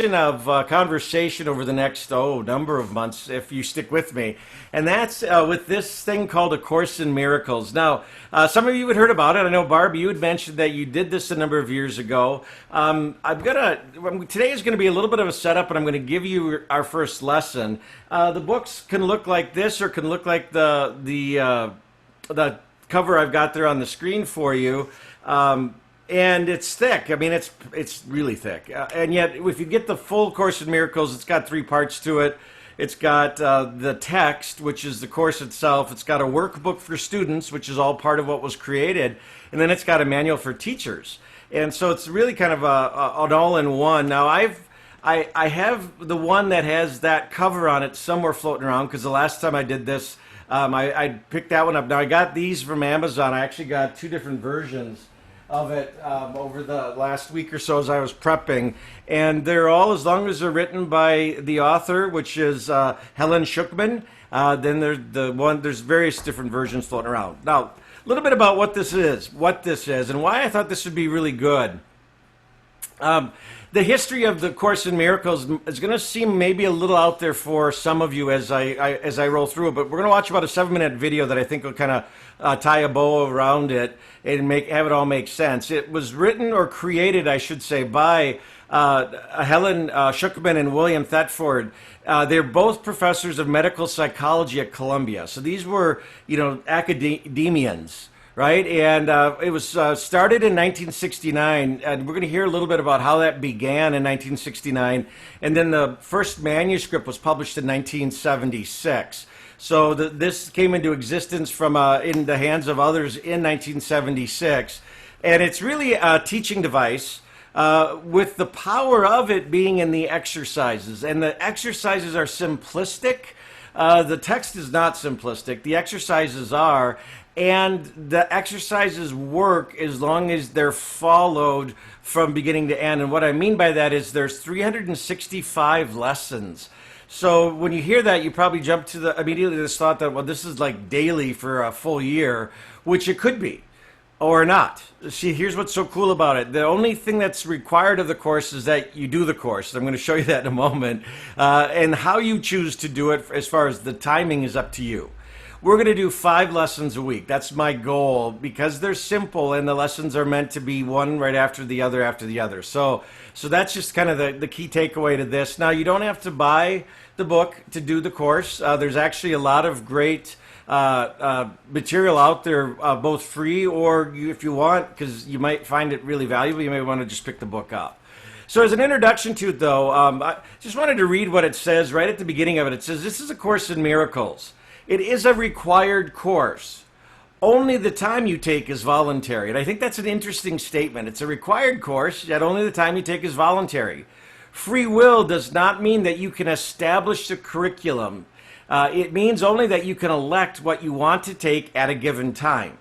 Of conversation over the next number of months if you stick with me, and that's with this thing called A Course in Miracles. Now, some of you had heard about it. I know, Barb, you had mentioned that you did this a number of years ago. Today is going to be a little bit of a setup, and I'm going to give you our first lesson. The books can look like this, or can look like the cover I've got there on the screen for you. And it's thick. I mean, it's really thick. And yet, if you get the full Course in Miracles, it's got 3 parts to it. It's got the text, which is the course itself. It's got a workbook for students, which is all part of what was created. And then it's got a manual for teachers. And so it's really kind of an all-in-one. Now, I have the one that has that cover on it somewhere floating around, because the last time I did this, I picked that one up. Now, I got these from Amazon. I actually got 2 different versions of it over the last week or so as I was prepping, and they're all, as long as they're written by the author, which is Helen Schucman. Then there's various different versions floating around. Now, a little bit about what this is, and why I thought this would be really good. The history of the Course in Miracles is going to seem maybe a little out there for some of you as I roll through it, but we're going to watch about a 7-minute video that I think will kind of tie a bow around it and have it all make sense. It was written, or created, I should say, by Helen Schucman and William Thetford. They're both professors of medical psychology at Columbia. So these were, academians. Right, and it was started in 1969, and we're going to hear a little bit about how that began in 1969, and then the first manuscript was published in 1976. So this came into existence from in the hands of others in 1976, and it's really a teaching device with the power of it being in the exercises, and the exercises are simplistic. The text is not simplistic. The exercises are. And the exercises work as long as they're followed from beginning to end. And what I mean by that is there's 365 lessons. So when you hear that, you probably jump to immediately this thought that, well, this is like daily for a full year, which it could be, or not. See, here's what's so cool about it. The only thing that's required of the course is that you do the course. I'm going to show you that in a moment. And how you choose to do it, as far as the timing, is up to you. We're going to do 5 lessons a week. That's my goal, because they're simple and the lessons are meant to be one right after the other. So that's just kind of the key takeaway to this. Now, you don't have to buy the book to do the course. There's actually a lot of great material out there, both free or if you want, because you might find it really valuable, you may want to just pick the book up. So as an introduction to it, though, I just wanted to read what it says right at the beginning of it. It says, "This is a Course in Miracles. It is a required course. Only the time you take is voluntary." And I think that's an interesting statement. It's a required course, yet only the time you take is voluntary. Free will does not mean that you can establish a curriculum. It means only that you can elect what you want to take at a given time.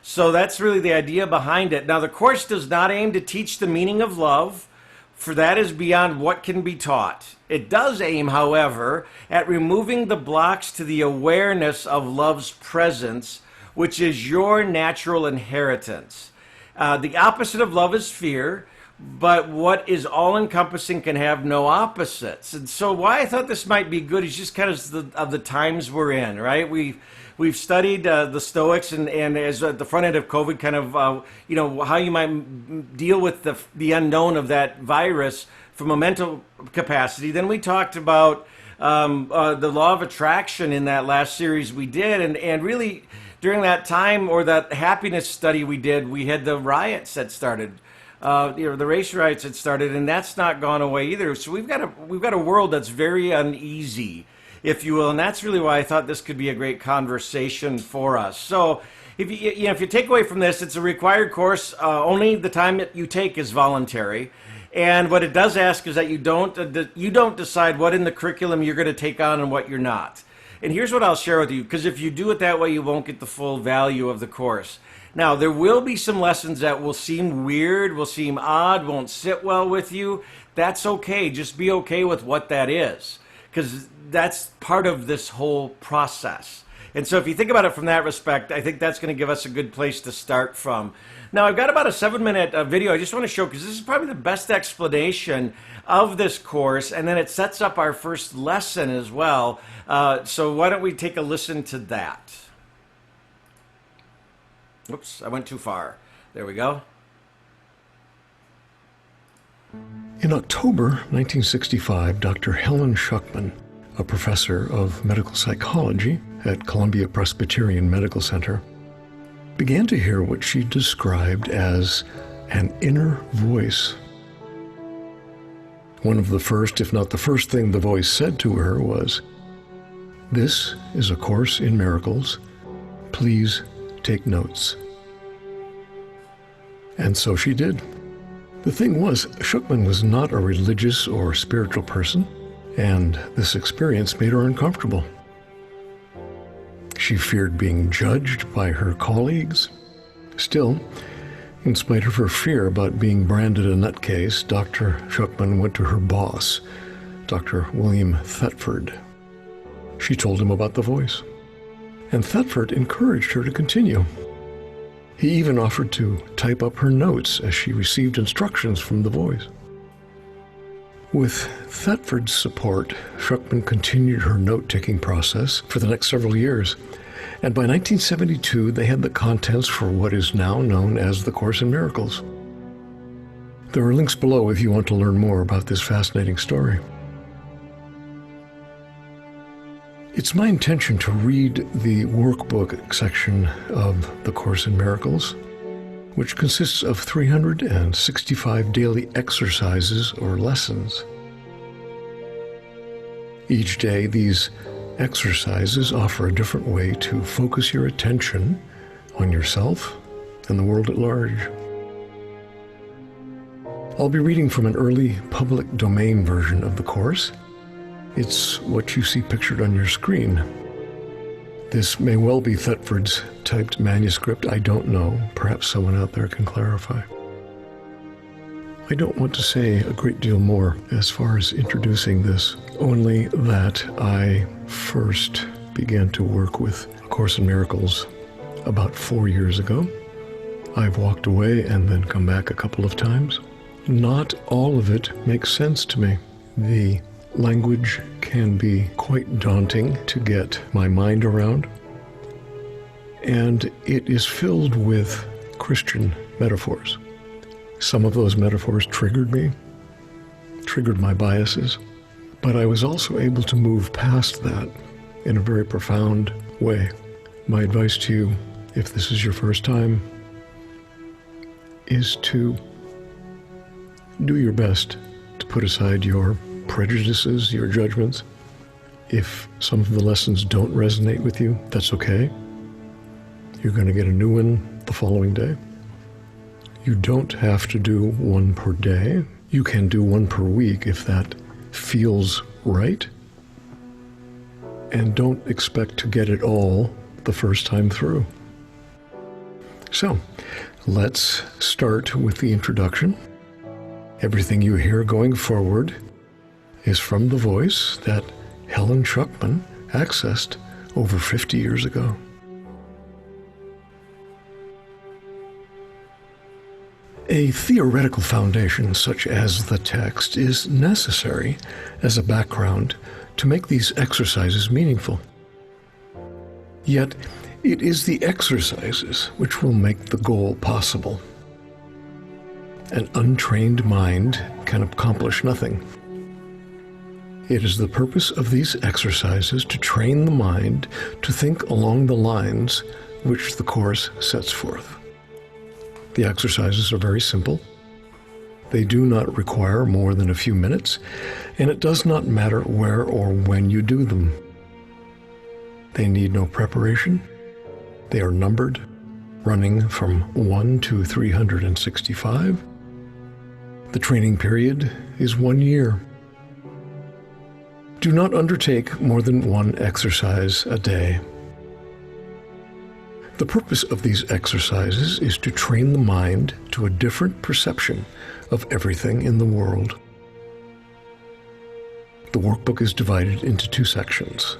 So that's really the idea behind it. Now, the course does not aim to teach the meaning of love, for that is beyond what can be taught. It does aim, however, at removing the blocks to the awareness of love's presence, which is your natural inheritance. The opposite of love is fear, but what is all-encompassing can have no opposites. And so why I thought this might be good is just kind of the times we're in, right? We've studied the Stoics and as at the front end of COVID, kind of, how you might deal with the unknown of that virus from a mental capacity. Then we talked about the law of attraction in that last series we did. And really, during that time, or that happiness study we did, we had the riots that started. The race riots had started, and that's not gone away either. So we've got a world that's very uneasy, if you will, and that's really why I thought this could be a great conversation for us. So if you take away from this, it's a required course. Only the time that you take is voluntary, and what it does ask is that you don't decide what in the curriculum you're going to take on and what you're not. And here's what I'll share with you, because if you do it that way, you won't get the full value of the course. Now, there will be some lessons that will seem weird, will seem odd, won't sit well with you. That's okay. Just be okay with what that is, because that's part of this whole process. And so if you think about it from that respect, I think that's going to give us a good place to start from. Now, I've got about a 7-minute video I just want to show because this is probably the best explanation of this course, and then it sets up our first lesson as well. So why don't we take a listen to that? Oops, I went too far. There we go. In October 1965, Dr. Helen Schuckman, a professor of medical psychology at Columbia Presbyterian Medical Center, began to hear what she described as an inner voice. One of the first, if not the first thing the voice said to her was, "This is a Course in Miracles. Please take notes." And so she did. The thing was, Schuckman was not a religious or spiritual person, and this experience made her uncomfortable. She feared being judged by her colleagues. Still, in spite of her fear about being branded a nutcase, Dr. Schuckman went to her boss, Dr. William Thetford. She told him about the voice, and Thetford encouraged her to continue. He even offered to type up her notes as she received instructions from the voice. With Thetford's support, Schuckman continued her note-taking process for the next several years, and by 1972 they had the contents for what is now known as the Course in Miracles. There are links below if you want to learn more about this fascinating story. It's my intention to read the workbook section of the Course in Miracles, which consists of 365 daily exercises or lessons. Each day, these exercises offer a different way to focus your attention on yourself and the world at large. I'll be reading from an early public domain version of the Course. It's what you see pictured on your screen. This may well be Thetford's typed manuscript. I don't know. Perhaps someone out there can clarify. I don't want to say a great deal more as far as introducing this, only that I first began to work with A Course in Miracles about 4 years ago. I've walked away and then come back a couple of times. Not all of it makes sense to me. The language can be quite daunting to get my mind around, and it is filled with Christian metaphors. Some of those metaphors triggered me, triggered my biases, but I was also able to move past that in a very profound way. My advice to you, if this is your first time, is to do your best to put aside your prejudices, your judgments. If some of the lessons don't resonate with you, that's okay. You're going to get a new one the following day. You don't have to do one per day. You can do one per week if that feels right. And don't expect to get it all the first time through. So, let's start with the introduction. Everything you hear going forward is from the voice that Helen Schuckman accessed over 50 years ago. A theoretical foundation such as the text is necessary as a background to make these exercises meaningful. Yet, it is the exercises which will make the goal possible. An untrained mind can accomplish nothing. It is the purpose of these exercises to train the mind to think along the lines which the Course sets forth. The exercises are very simple. They do not require more than a few minutes, and it does not matter where or when you do them. They need no preparation. They are numbered, running from 1 to 365. The training period is 1 year. Do not undertake more than one exercise a day. The purpose of these exercises is to train the mind to a different perception of everything in the world. The workbook is divided into 2 sections.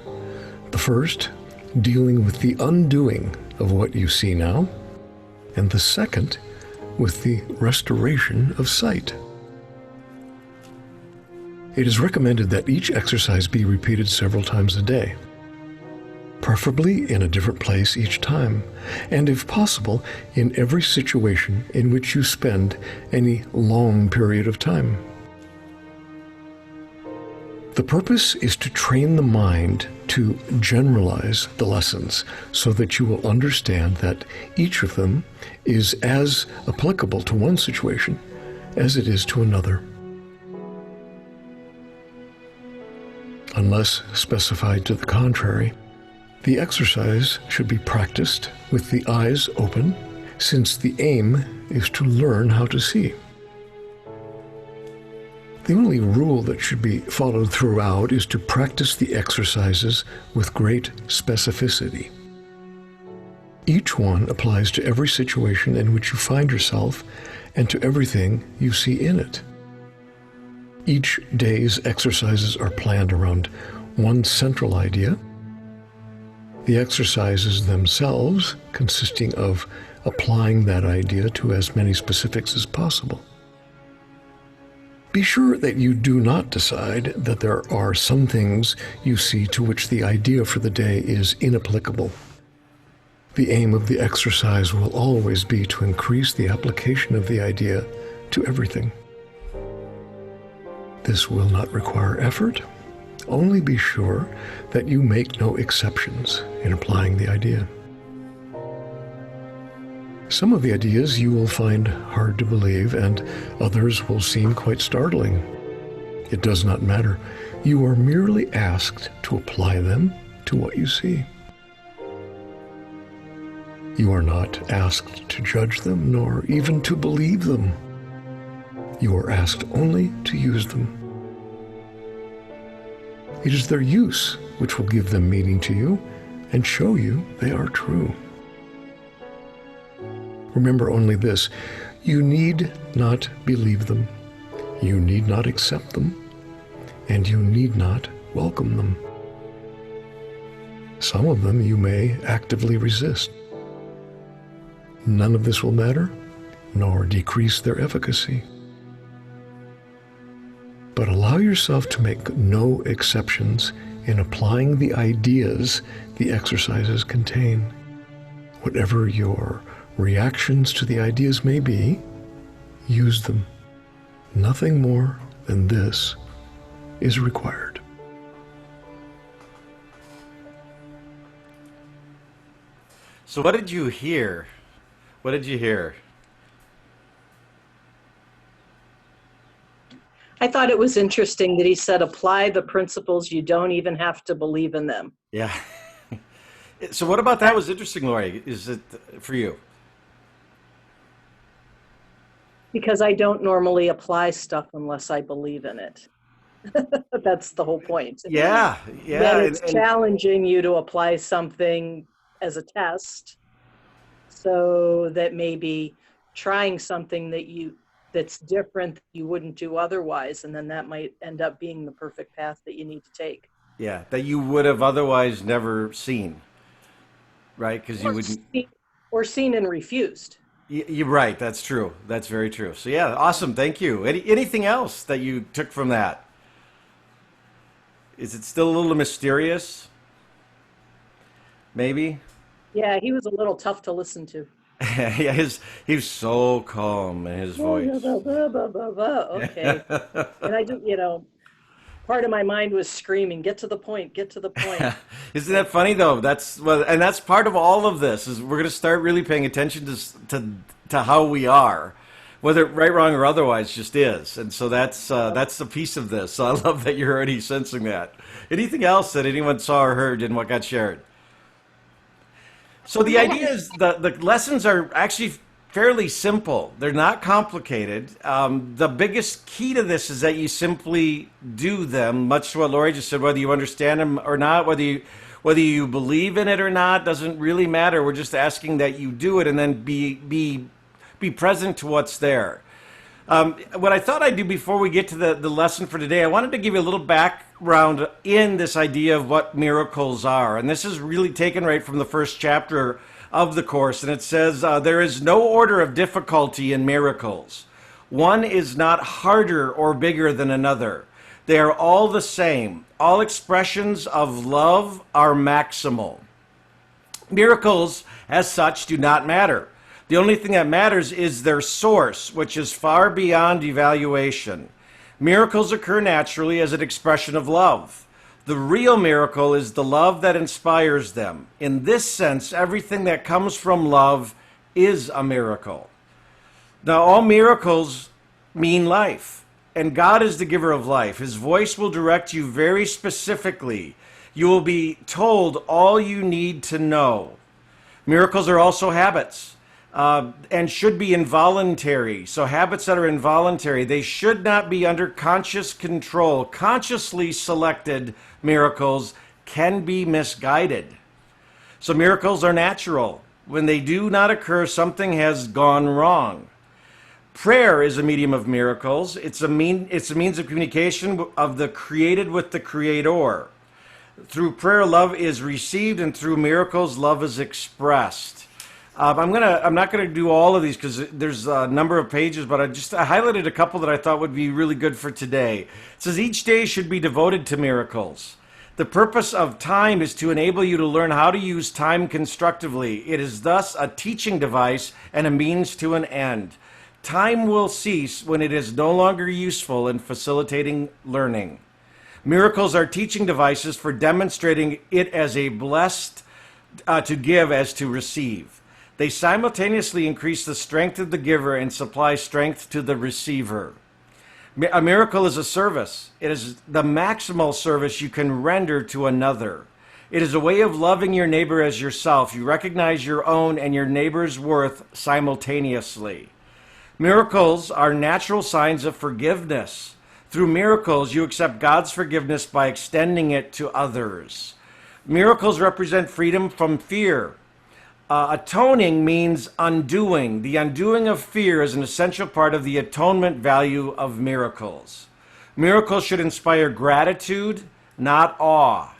The first dealing with the undoing of what you see now, and the second with the restoration of sight. It is recommended that each exercise be repeated several times a day, preferably in a different place each time, and if possible, in every situation in which you spend any long period of time. The purpose is to train the mind to generalize the lessons so that you will understand that each of them is as applicable to one situation as it is to another. Unless specified to the contrary, the exercise should be practiced with the eyes open, since the aim is to learn how to see. The only rule that should be followed throughout is to practice the exercises with great specificity. Each one applies to every situation in which you find yourself and to everything you see in it. Each day's exercises are planned around one central idea, the exercises themselves consisting of applying that idea to as many specifics as possible. Be sure that you do not decide that there are some things you see to which the idea for the day is inapplicable. The aim of the exercise will always be to increase the application of the idea to everything. This will not require effort. Only be sure that you make no exceptions in applying the idea. Some of the ideas you will find hard to believe, and others will seem quite startling. It does not matter. You are merely asked to apply them to what you see. You are not asked to judge them, nor even to believe them. You are asked only to use them. It is their use which will give them meaning to you and show you they are true. Remember only this: you need not believe them, you need not accept them, and you need not welcome them. Some of them you may actively resist. None of this will matter, nor decrease their efficacy. But allow yourself to make no exceptions in applying the ideas the exercises contain. Whatever your reactions to the ideas may be, use them. Nothing more than this is required. So what did you hear? What did you hear? I thought it was interesting that he said, apply the principles, you don't even have to believe in them. Yeah. So what about that was interesting, Lori? Is it for you? Because I don't normally apply stuff unless I believe in it. That's the whole point. Yeah, yeah. Then it's challenging you to apply something as a test, so that maybe trying something that's different that you wouldn't do otherwise, and then that might end up being the perfect path that you need to take. Yeah, that you would have otherwise never seen, right? Because you wouldn't. Or seen and refused. You're right. That's true. That's very true. So yeah, awesome. Thank you. Anything else that you took from that? Is it still a little mysterious? Maybe. Yeah, he was a little tough to listen to. Yeah, he was so calm in his voice. Okay. And I do, part of my mind was screaming, get to the point, get to the point. Isn't that funny though? And that's part of all of this is we're going to start really paying attention to how we are, whether right, wrong, or otherwise, just is. And so that's the piece of this. So I love that you're already sensing that. Anything else that anyone saw or heard in what got shared? So the idea is the lessons are actually fairly simple. They're not complicated. The biggest key to this is that you simply do them, much to what Lori just said, whether you understand them or not, whether you believe in it or not, doesn't really matter. We're just asking that you do it and then be present to what's there. What I thought I'd do before we get to the lesson for today, I wanted to give you a little background in this idea of what miracles are. And this is really taken right from the first chapter of the course. And it says, there is no order of difficulty in miracles. One is not harder or bigger than another. They are all the same. All expressions of love are maximal. Miracles, as such, do not matter. The only thing that matters is their source, which is far beyond evaluation. Miracles occur naturally as an expression of love. The real miracle is the love that inspires them. In this sense, everything that comes from love is a miracle. Now, all miracles mean life, and God is the giver of life. His voice will direct you very specifically. You will be told all you need to know. Miracles are also habits. And should be involuntary. So habits that are involuntary, they should not be under conscious control. Consciously selected miracles can be misguided. So miracles are natural. When they do not occur, something has gone wrong. Prayer is a medium of miracles. It's a means of communication of the created with the Creator. Through prayer, love is received, and through miracles, love is expressed. I'm not gonna do all of these because there's a number of pages, but I highlighted a couple that I thought would be really good for today. It says each day should be devoted to miracles. The purpose of time is to enable you to learn how to use time constructively. It is thus a teaching device and a means to an end. Time will cease when it is no longer useful in facilitating learning. Miracles are teaching devices for demonstrating it as a blessed to give as to receive. They simultaneously increase the strength of the giver and supply strength to the receiver. A miracle is a service. It is the maximal service you can render to another. It is a way of loving your neighbor as yourself. You recognize your own and your neighbor's worth simultaneously. Miracles are natural signs of forgiveness. Through miracles, you accept God's forgiveness by extending it to others. Miracles represent freedom from fear. Atoning means undoing. The undoing of fear is an essential part of the atonement value of miracles. Miracles should inspire gratitude, not awe.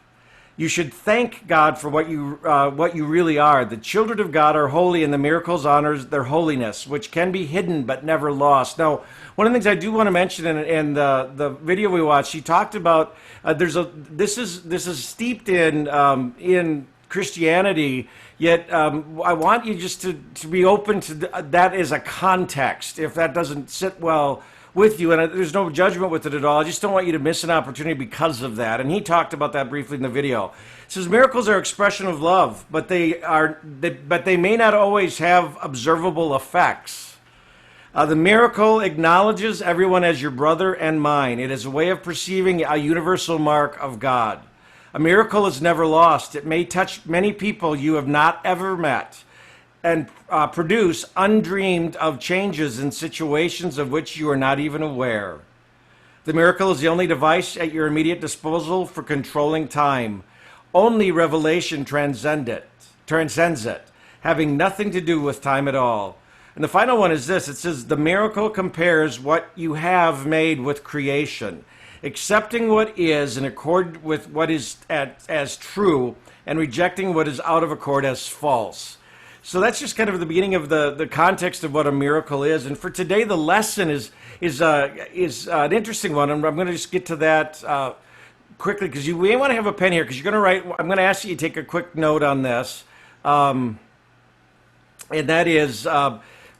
You should thank God for what you really are. The children of God are holy, and the miracles honors their holiness, which can be hidden but never lost. Now, one of the things I do want to mention in the video we watched, she talked about this is steeped in Christianity. Yet I want you just to be open to that as a context. If that doesn't sit well with you, and there's no judgment with it at all, I just don't want you to miss an opportunity because of that. And he talked about that briefly in the video. He says miracles are expression of love, but they may not always have observable effects. The miracle acknowledges everyone as your brother and mine. It is a way of perceiving a universal mark of God. A miracle is never lost. It may touch many people you have not ever met and produce undreamed of changes in situations of which you are not even aware. The miracle is the only device at your immediate disposal for controlling time. Only revelation transcends it, having nothing to do with time at all. And the final one is this. It says, the miracle compares what you have made with creation. Accepting what is in accord with what is as true and rejecting what is out of accord as false. So that's just kind of the beginning of the context of what a miracle is. And for today, the lesson is an interesting one. And I'm going to just get to that quickly because you may want to have a pen here because you're going to write. I'm going to ask you to take a quick note on this. And that is...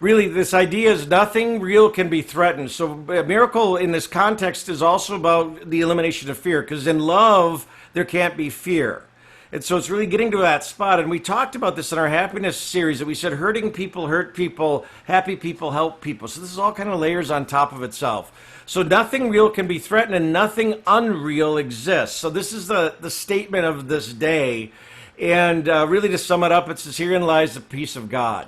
really, this idea is nothing real can be threatened. So a miracle in this context is also about the elimination of fear, because in love, there can't be fear. And so it's really getting to that spot. And we talked about this in our happiness series, that we said hurting people hurt people, happy people help people. So this is all kind of layers on top of itself. So nothing real can be threatened and nothing unreal exists. So this is the statement of this day. And really to sum it up, it says, herein lies the peace of God.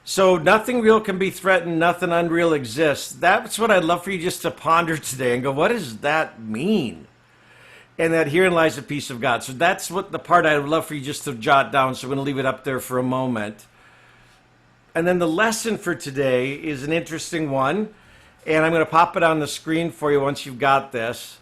So nothing real can be threatened, nothing unreal exists. That's what I'd love for you just to ponder today and go, what does that mean? And that herein lies the peace of God. So that's what the part I'd love for you just to jot down. So I'm going to leave it up there for a moment. And then the lesson for today is an interesting one. and I'm going to pop it on the screen for you once you've got this.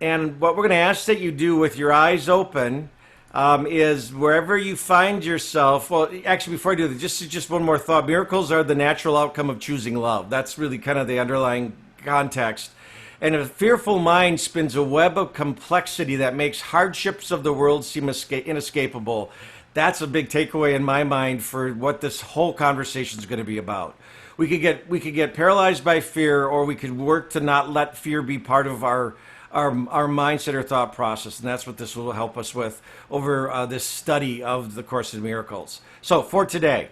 And what we're going to ask that you do with your eyes open is wherever you find yourself. Well, actually, before I do that, just one more thought. Miracles are the natural outcome of choosing love. That's really kind of the underlying context. And a fearful mind spins a web of complexity that makes hardships of the world seem inescapable. That's a big takeaway in my mind for what this whole conversation is going to be about. We could get paralyzed by fear, or we could work to not let fear be part of our mindset or thought process, and that's what this will help us with over this study of the Course in Miracles. So for today,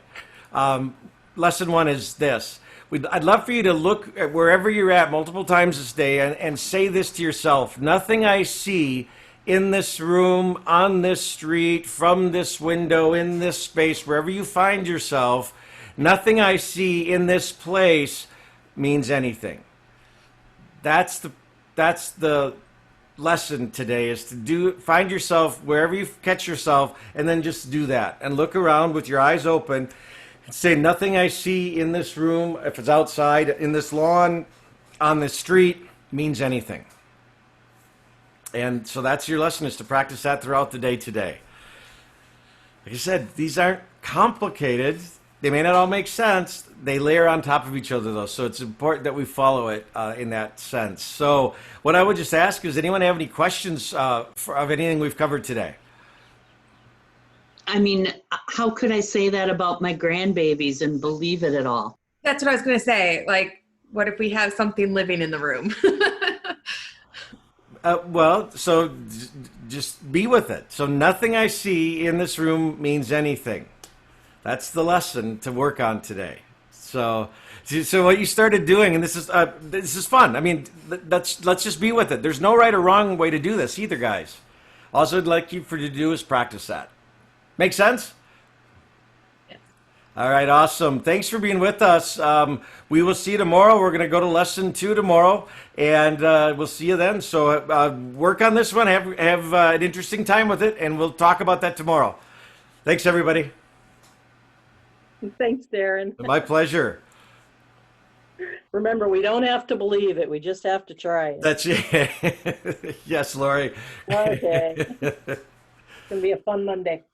lesson 1 is this. I'd love for you to look at wherever you're at multiple times this day and say this to yourself: nothing I see in this room, on this street, from this window, in this space, wherever you find yourself, nothing I see in this place means anything. That's the lesson today, is to find yourself wherever you catch yourself, and then just do that and look around with your eyes open and say, nothing I see in this room, if it's outside, in this lawn, on this street, means anything. And so that's your lesson, is to practice that throughout the day today. Like I said, these aren't complicated. They may not all make sense. They layer on top of each other, though, so it's important that we follow it in that sense. So what I would just ask is, anyone have any questions of anything we've covered today? I mean, how could I say that about my grandbabies and believe it at all? That's what I was going to say. Like, what if we have something living in the room? Well, so just be with it. So nothing I see in this room means anything. That's the lesson to work on today. So what you started doing, and this is fun. I mean, let's just be with it. There's no right or wrong way to do this either, guys. All I'd like you to do is practice that. Make sense? Yes. All right, awesome. Thanks for being with us. We will see you tomorrow. We're going to go to lesson 2 tomorrow, and we'll see you then. So work on this one. Have an interesting time with it, and we'll talk about that tomorrow. Thanks, everybody. Thanks, Darren. My pleasure. Remember, we don't have to believe it. We just have to try it. That's it. Yes, Lori. Okay. It's going to be a fun Monday.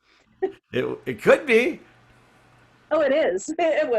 It could be. Oh, it is. It will.